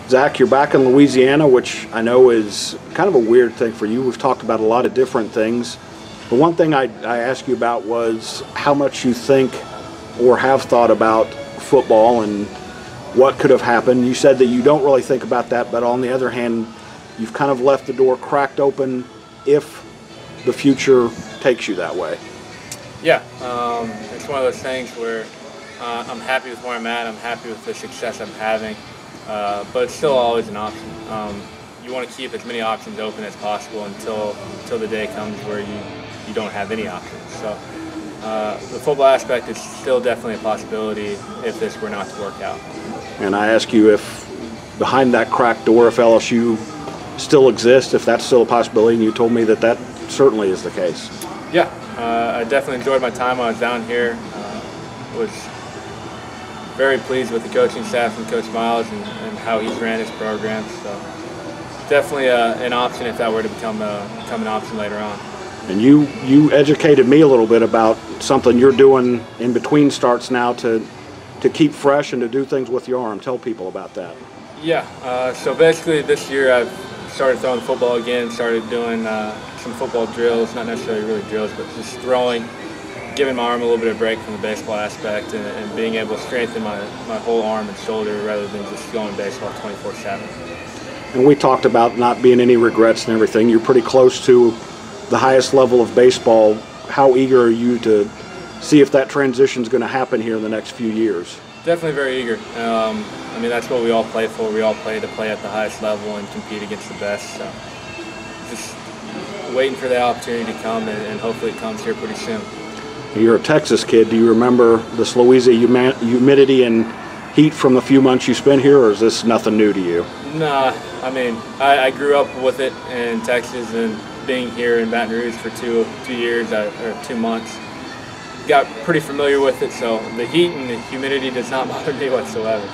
Zach, you're back in Louisiana, which I know is kind of a weird thing for you. We've talked about a lot of different things. But one thing I asked you about was how much you think or have thought about football and what could have happened. You said that you don't really think about that, but on the other hand, you've kind of left the door cracked open if the future takes you that way. Yeah, it's one of those things where I'm happy with where I'm at. I'm happy with the success I'm having. But it's still always an option. You want to keep as many options open as possible until the day comes where you don't have any options. So the football aspect is still definitely a possibility if this were not to work out. And I ask you if behind that cracked door, if LSU still exists, if that's still a possibility, and you told me that that certainly is the case. Yeah, I definitely enjoyed my time when I was down here. Was very pleased with the coaching staff and Coach Miles and how he's ran his program. So definitely an option if that were to become an option later on. And you educated me a little bit about something you're doing in between starts now to keep fresh and to do things with your arm. Tell people about that. Yeah, so basically this year I've started throwing the football again, started doing some football drills, not necessarily really drills, but just throwing, giving my arm a little bit of break from the baseball aspect and being able to strengthen my whole arm and shoulder rather than just going baseball 24/7. And we talked about not being any regrets and everything. You're pretty close to the highest level of baseball. How eager are you to see if that transition is going to happen here in the next few years? Definitely very eager. I mean, that's what we all play for. We all play to play at the highest level and compete against the best. So just waiting for the opportunity to come, and hopefully it comes here pretty soon. You're a Texas kid. Do you remember this Louisiana humidity and heat from the few months you spent here, or is this nothing new to you? Nah, I mean, I grew up with it in Texas, and being here in Baton Rouge for 2 years or 2 months, got pretty familiar with it. So the heat and the humidity does not bother me whatsoever.